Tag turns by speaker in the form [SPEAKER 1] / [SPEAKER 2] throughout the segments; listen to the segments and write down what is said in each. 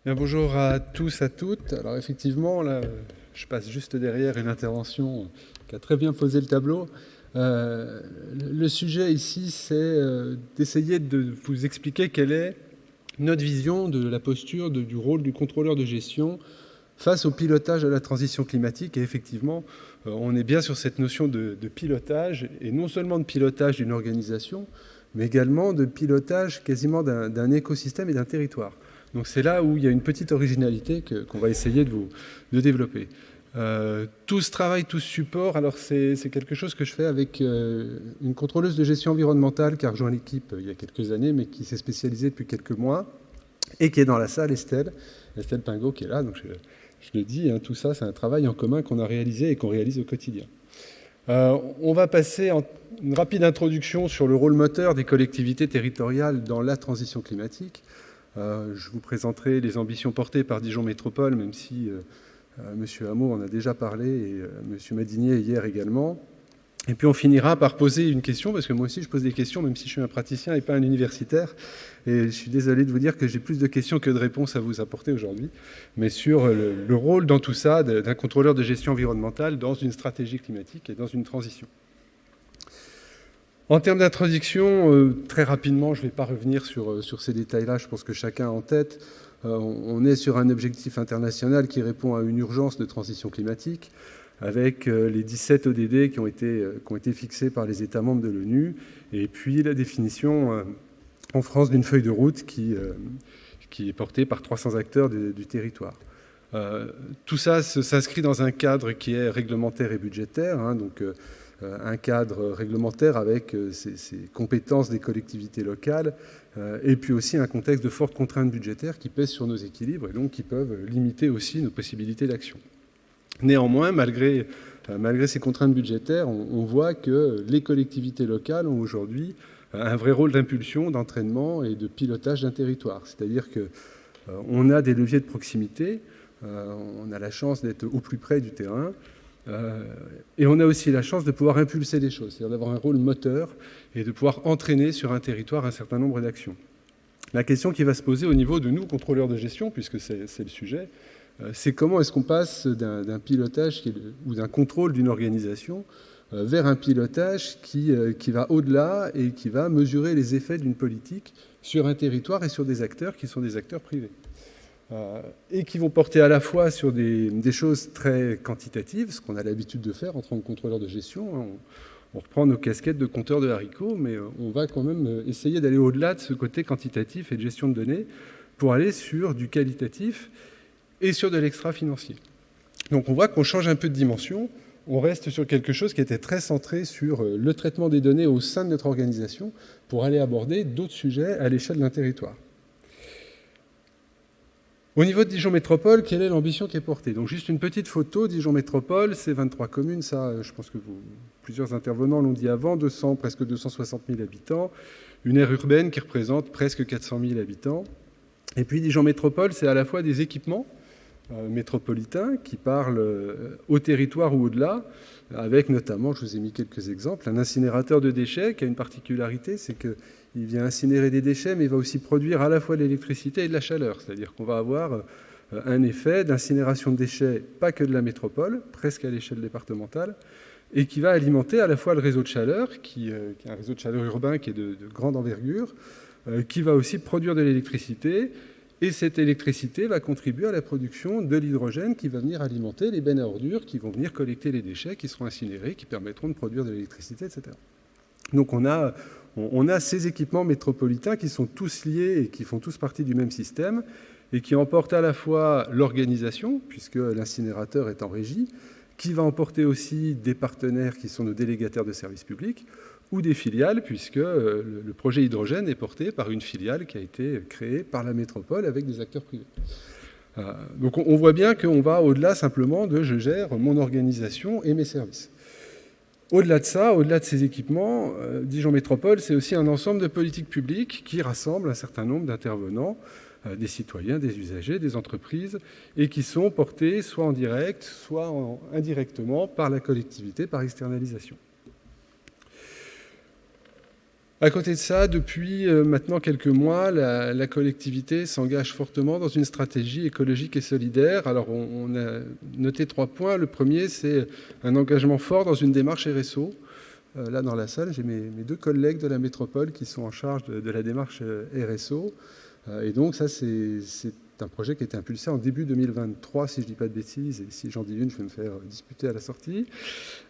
[SPEAKER 1] Bien, bonjour à tous, à toutes. Alors effectivement, là, je passe juste derrière une intervention qui a très bien posé le tableau. Le sujet ici, c'est d'essayer de vous expliquer quelle est notre vision de la posture du rôle du contrôleur de gestion face au pilotage de la transition climatique. Et effectivement, on est bien sur cette notion de pilotage, et non seulement de pilotage d'une organisation, mais également de pilotage quasiment d'un écosystème et d'un territoire. Donc c'est là où il y a une petite originalité qu'on va essayer de développer. Tout ce travail, tout ce support, alors c'est quelque chose que je fais avec une contrôleuse de gestion environnementale qui a rejoint l'équipe il y a quelques années, mais qui s'est spécialisée depuis quelques mois, et qui est dans la salle, Estelle Pingot, qui est là. Donc je le dis, hein, tout ça, c'est un travail en commun qu'on a réalisé et qu'on réalise au quotidien. On va passer en une rapide introduction sur le rôle moteur des collectivités territoriales dans la transition climatique. Je vous présenterai les ambitions portées par Dijon Métropole, même si M. Hameau en a déjà parlé, et M. Madinier hier également. Et puis on finira par poser une question, parce que moi aussi je pose des questions, même si je suis un praticien et pas un universitaire. Et je suis désolé de vous dire que j'ai plus de questions que de réponses à vous apporter aujourd'hui, mais sur le rôle dans tout ça d'un contrôleur de gestion environnementale dans une stratégie climatique et dans une transition. En termes d'introduction, très rapidement, je ne vais pas revenir sur ces détails-là, je pense que chacun a en tête. On est sur un objectif international qui répond à une urgence de transition climatique, avec les 17 ODD qui ont été fixés par les États membres de l'ONU, et puis la définition en France d'une feuille de route qui est portée par 300 acteurs du territoire. Tout ça s'inscrit dans un cadre qui est réglementaire et budgétaire, hein, donc un cadre réglementaire avec ces compétences des collectivités locales, et puis aussi un contexte de fortes contraintes budgétaires qui pèsent sur nos équilibres et donc qui peuvent limiter aussi nos possibilités d'action. Néanmoins, malgré ces contraintes budgétaires, on voit que les collectivités locales ont aujourd'hui un vrai rôle d'impulsion, d'entraînement et de pilotage d'un territoire. C'est-à-dire qu'on a des leviers de proximité, on a la chance d'être au plus près du terrain, et on a aussi la chance de pouvoir impulser les choses, c'est-à-dire d'avoir un rôle moteur et de pouvoir entraîner sur un territoire un certain nombre d'actions. La question qui va se poser au niveau de nous, contrôleurs de gestion, puisque c'est le sujet, c'est comment est-ce qu'on passe d'un pilotage ou d'un contrôle d'une organisation vers un pilotage qui va au-delà et qui va mesurer les effets d'une politique sur un territoire et sur des acteurs qui sont des acteurs privés. Et qui vont porter à la fois sur des choses très quantitatives, ce qu'on a l'habitude de faire en tant que contrôleur de gestion. On reprend nos casquettes de compteur de haricots, mais on va quand même essayer d'aller au-delà de ce côté quantitatif et de gestion de données pour aller sur du qualitatif et sur de l'extra-financier. Donc on voit qu'on change un peu de dimension, on reste sur quelque chose qui était très centré sur le traitement des données au sein de notre organisation pour aller aborder d'autres sujets à l'échelle d'un territoire. Au niveau de Dijon Métropole, quelle est l'ambition qui est portée? Donc juste une petite photo, Dijon Métropole, c'est 23 communes, ça je pense que plusieurs intervenants l'ont dit avant, presque 260 000 habitants, une aire urbaine qui représente presque 400 000 habitants. Et puis Dijon Métropole, c'est à la fois des équipements métropolitains qui parlent au territoire ou au-delà, avec notamment, je vous ai mis quelques exemples, un incinérateur de déchets qui a une particularité, c'est qu'il vient incinérer des déchets, mais il va aussi produire à la fois de l'électricité et de la chaleur. C'est-à-dire qu'on va avoir un effet d'incinération de déchets, pas que de la métropole, presque à l'échelle départementale, et qui va alimenter à la fois le réseau de chaleur, qui est un réseau de chaleur urbain qui est de grande envergure, qui va aussi produire de l'électricité, et cette électricité va contribuer à la production de l'hydrogène qui va venir alimenter les bennes à ordures, qui vont venir collecter les déchets, qui seront incinérés, qui permettront de produire de l'électricité, etc. Donc on a ces équipements métropolitains qui sont tous liés et qui font tous partie du même système et qui emportent à la fois l'organisation, puisque l'incinérateur est en régie, qui va emporter aussi des partenaires qui sont nos délégataires de services publics, ou des filiales, puisque le projet hydrogène est porté par une filiale qui a été créée par la métropole avec des acteurs privés. Donc on voit bien qu'on va au-delà simplement de « je gère mon organisation et mes services ». Au-delà de ça, au-delà de ces équipements, Dijon Métropole, c'est aussi un ensemble de politiques publiques qui rassemble un certain nombre d'intervenants, des citoyens, des usagers, des entreprises, et qui sont portés soit en direct, soit indirectement par la collectivité, par externalisation. À côté de ça, depuis maintenant quelques mois, la collectivité s'engage fortement dans une stratégie écologique et solidaire. Alors on a noté 3 points. Le premier, c'est un engagement fort dans une démarche RSO. Là dans la salle, j'ai mes 2 collègues de la métropole qui sont en charge de la démarche RSO. Et donc ça, c'est un projet qui a été impulsé en début 2023, si je ne dis pas de bêtises, et si j'en dis une, je vais me faire disputer à la sortie.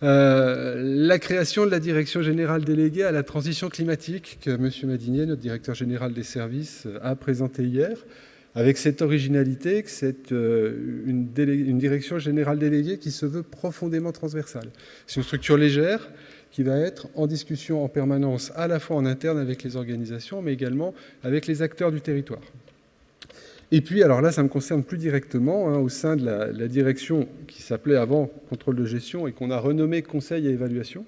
[SPEAKER 1] La création de la direction générale déléguée à la transition climatique que M. Madinier, notre directeur général des services, a présenté hier, avec cette originalité que c'est une direction générale déléguée qui se veut profondément transversale. C'est une structure légère qui va être en discussion en permanence, à la fois en interne avec les organisations, mais également avec les acteurs du territoire. Et puis, alors là, ça me concerne plus directement, au sein de la direction qui s'appelait avant contrôle de gestion et qu'on a renommé conseil et évaluation,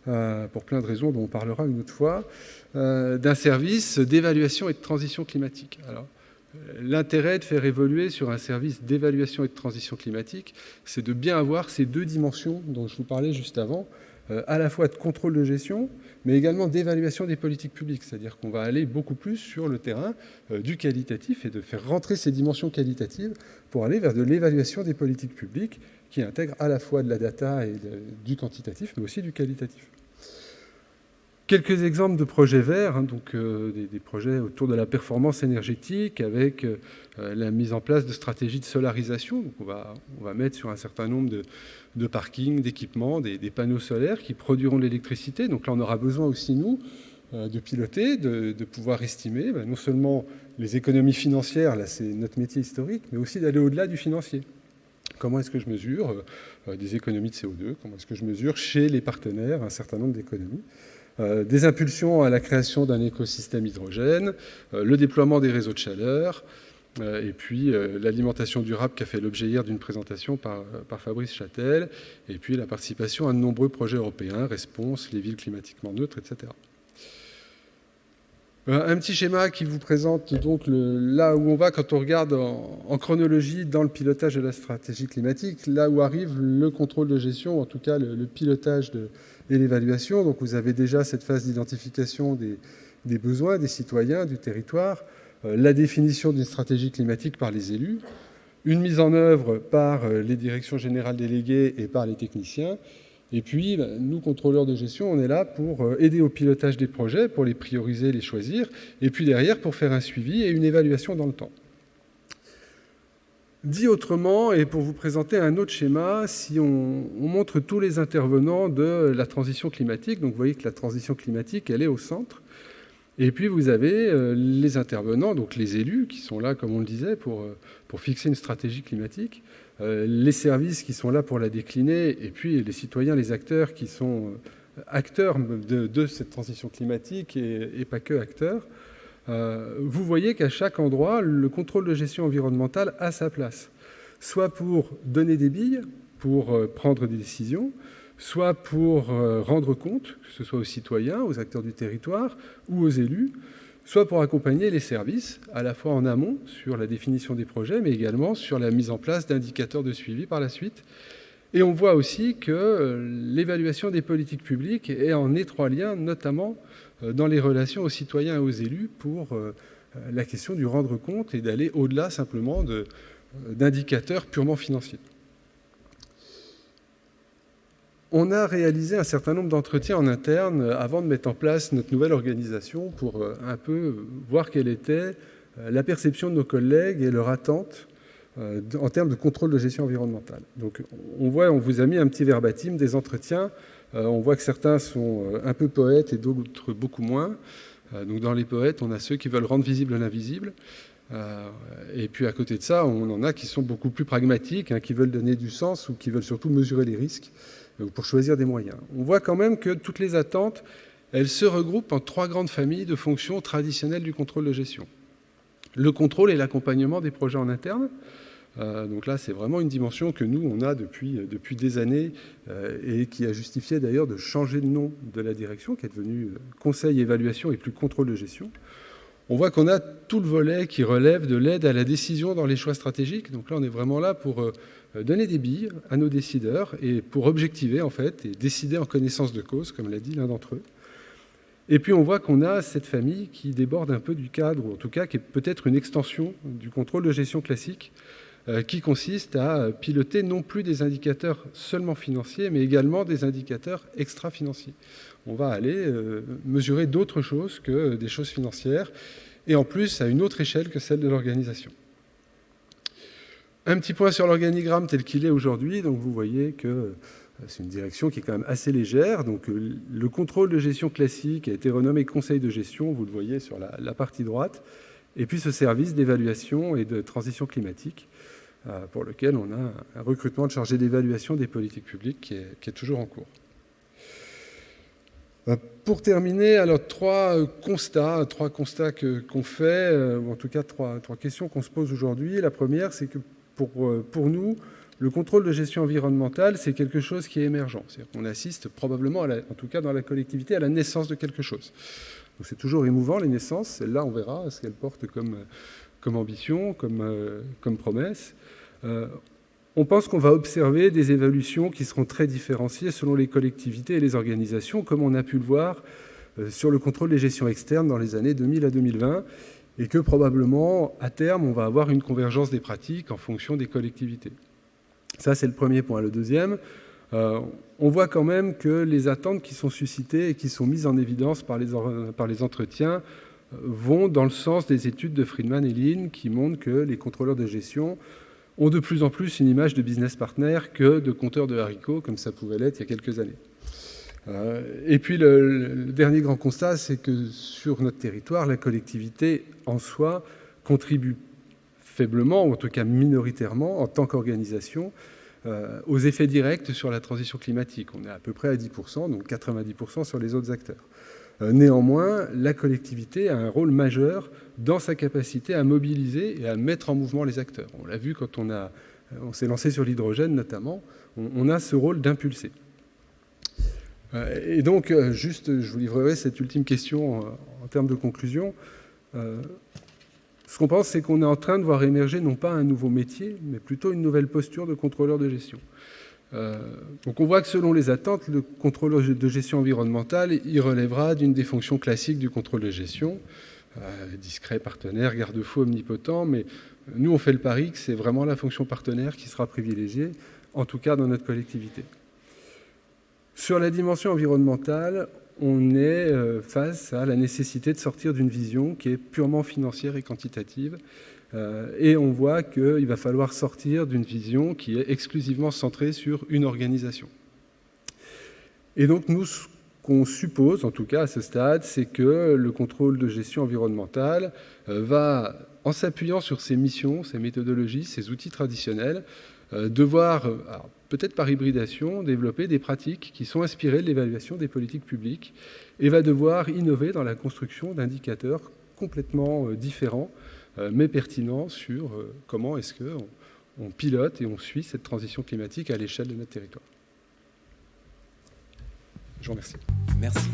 [SPEAKER 1] pour plein de raisons dont on parlera une autre fois, d'un service d'évaluation et de transition climatique. Alors, l'intérêt de faire évoluer sur un service d'évaluation et de transition climatique, c'est de bien avoir ces 2 dimensions dont je vous parlais juste avant, à la fois de contrôle de gestion, mais également d'évaluation des politiques publiques. C'est-à-dire qu'on va aller beaucoup plus sur le terrain du qualitatif et de faire rentrer ces dimensions qualitatives pour aller vers de l'évaluation des politiques publiques qui intègre à la fois de la data et du quantitatif, mais aussi du qualitatif. Quelques exemples de projets verts, donc des projets autour de la performance énergétique avec la mise en place de stratégies de solarisation. Donc on va mettre sur un certain nombre de parkings, d'équipements, des panneaux solaires qui produiront de l'électricité. Donc là, on aura besoin aussi, nous, de piloter, de pouvoir estimer non seulement les économies financières, là c'est notre métier historique, mais aussi d'aller au-delà du financier. Comment est-ce que je mesure des économies de CO2 ? Comment est-ce que je mesure chez les partenaires un certain nombre d'économies ? Des impulsions à la création d'un écosystème hydrogène, le déploiement des réseaux de chaleur, et puis l'alimentation durable qui a fait l'objet hier d'une présentation par Fabrice Châtel, et puis la participation à de nombreux projets européens, Response, les villes climatiquement neutres, etc. Un petit schéma qui vous présente donc là où on va quand on regarde en chronologie dans le pilotage de la stratégie climatique, là où arrive le contrôle de gestion, en tout cas le pilotage et l'évaluation. Donc vous avez déjà cette phase d'identification des besoins des citoyens, du territoire, la définition d'une stratégie climatique par les élus, une mise en œuvre par les directions générales déléguées et par les techniciens. Et puis, nous, contrôleurs de gestion, on est là pour aider au pilotage des projets, pour les prioriser, les choisir, et puis derrière, pour faire un suivi et une évaluation dans le temps. Dit autrement, et pour vous présenter un autre schéma, si on montre tous les intervenants de la transition climatique, donc vous voyez que la transition climatique, elle est au centre, et puis vous avez les intervenants, donc les élus, qui sont là, comme on le disait, pour fixer une stratégie climatique, les services qui sont là pour la décliner, et puis les citoyens, les acteurs qui sont acteurs de cette transition climatique et pas que acteurs. Vous voyez qu'à chaque endroit, le contrôle de gestion environnementale a sa place, soit pour donner des billes, pour prendre des décisions, soit pour rendre compte, que ce soit aux citoyens, aux acteurs du territoire ou aux élus, soit pour accompagner les services, à la fois en amont sur la définition des projets, mais également sur la mise en place d'indicateurs de suivi par la suite. Et on voit aussi que l'évaluation des politiques publiques est en étroit lien, notamment dans les relations aux citoyens et aux élus, pour la question du rendre compte et d'aller au-delà simplement d'indicateurs purement financiers. On a réalisé un certain nombre d'entretiens en interne avant de mettre en place notre nouvelle organisation pour un peu voir quelle était la perception de nos collègues et leur attente en termes de contrôle de gestion environnementale. Donc on vous a mis un petit verbatim des entretiens. On voit que certains sont un peu poètes et d'autres beaucoup moins. Donc dans les poètes, on a ceux qui veulent rendre visible l'invisible. Et puis à côté de ça, on en a qui sont beaucoup plus pragmatiques, qui veulent donner du sens ou qui veulent surtout mesurer les risques pour choisir des moyens. On voit quand même que toutes les attentes, elles se regroupent en 3 grandes familles de fonctions traditionnelles du contrôle de gestion. Le contrôle et l'accompagnement des projets en interne. Donc là, c'est vraiment une dimension que nous, on a depuis des années et qui a justifié d'ailleurs de changer de nom de la direction, qui est devenue Conseil Évaluation et plus Contrôle de Gestion. On voit qu'on a tout le volet qui relève de l'aide à la décision dans les choix stratégiques. Donc là, on est vraiment là pour donner des billes à nos décideurs et pour objectiver, en fait, et décider en connaissance de cause, comme l'a dit l'un d'entre eux. Et puis on voit qu'on a cette famille qui déborde un peu du cadre, ou en tout cas qui est peut-être une extension du contrôle de gestion classique, qui consiste à piloter non plus des indicateurs seulement financiers, mais également des indicateurs extra-financiers. On va aller mesurer d'autres choses que des choses financières, et en plus à une autre échelle que celle de l'organisation. Un petit point sur l'organigramme tel qu'il est aujourd'hui. Donc vous voyez que c'est une direction qui est quand même assez légère. Donc le contrôle de gestion classique a été renommé conseil de gestion, vous le voyez sur la partie droite. Et puis ce service d'évaluation et de transition climatique, pour lequel on a un recrutement de chargé d'évaluation des politiques publiques qui est toujours en cours. Pour terminer, alors trois constats qu'on fait, ou en tout cas trois questions qu'on se pose aujourd'hui. La première, c'est que pour nous, le contrôle de gestion environnementale, c'est quelque chose qui est émergent. C'est-à-dire qu'on assiste probablement, en tout cas dans la collectivité, à la naissance de quelque chose. Donc c'est toujours émouvant, les naissances. Celle-là, on verra ce qu'elle porte comme ambition, comme promesse. On pense qu'on va observer des évolutions qui seront très différenciées selon les collectivités et les organisations, comme on a pu le voir sur le contrôle des gestions externes dans les années 2000 à 2020, et que probablement, à terme, on va avoir une convergence des pratiques en fonction des collectivités. Ça, c'est le premier point. Le deuxième, on voit quand même que les attentes qui sont suscitées et qui sont mises en évidence par les entretiens vont dans le sens des études de Friedman et Lin qui montrent que les contrôleurs de gestion ont de plus en plus une image de business partner que de compteurs de haricots, comme ça pouvait l'être il y a quelques années. Et puis le dernier grand constat, c'est que sur notre territoire, la collectivité en soi contribue faiblement, ou en tout cas minoritairement, en tant qu'organisation, aux effets directs sur la transition climatique. On est à peu près à 10%, donc 90% sur les autres acteurs. Néanmoins, la collectivité a un rôle majeur dans sa capacité à mobiliser et à mettre en mouvement les acteurs. On l'a vu quand on s'est lancé sur l'hydrogène notamment, on a ce rôle d'impulser. Et donc, juste, je vous livrerai cette ultime question en termes de conclusion. Ce qu'on pense, c'est qu'on est en train de voir émerger non pas un nouveau métier, mais plutôt une nouvelle posture de contrôleur de gestion. Donc on voit que selon les attentes, le contrôleur de gestion environnementale, il relèvera d'une des fonctions classiques du contrôle de gestion, discret, partenaire, garde-fou, omnipotent, mais nous on fait le pari que c'est vraiment la fonction partenaire qui sera privilégiée, en tout cas dans notre collectivité. Sur la dimension environnementale, on est face à la nécessité de sortir d'une vision qui est purement financière et quantitative. Et on voit qu'il va falloir sortir d'une vision qui est exclusivement centrée sur une organisation. Et donc nous, ce qu'on suppose, en tout cas à ce stade, c'est que le contrôle de gestion environnementale va, en s'appuyant sur ses missions, ses méthodologies, ses outils traditionnels, devoir, peut-être par hybridation, développer des pratiques qui sont inspirées de l'évaluation des politiques publiques et va devoir innover dans la construction d'indicateurs complètement différents, mais pertinents sur comment est-ce qu'on pilote et on suit cette transition climatique à l'échelle de notre territoire. Je vous remercie.
[SPEAKER 2] Merci.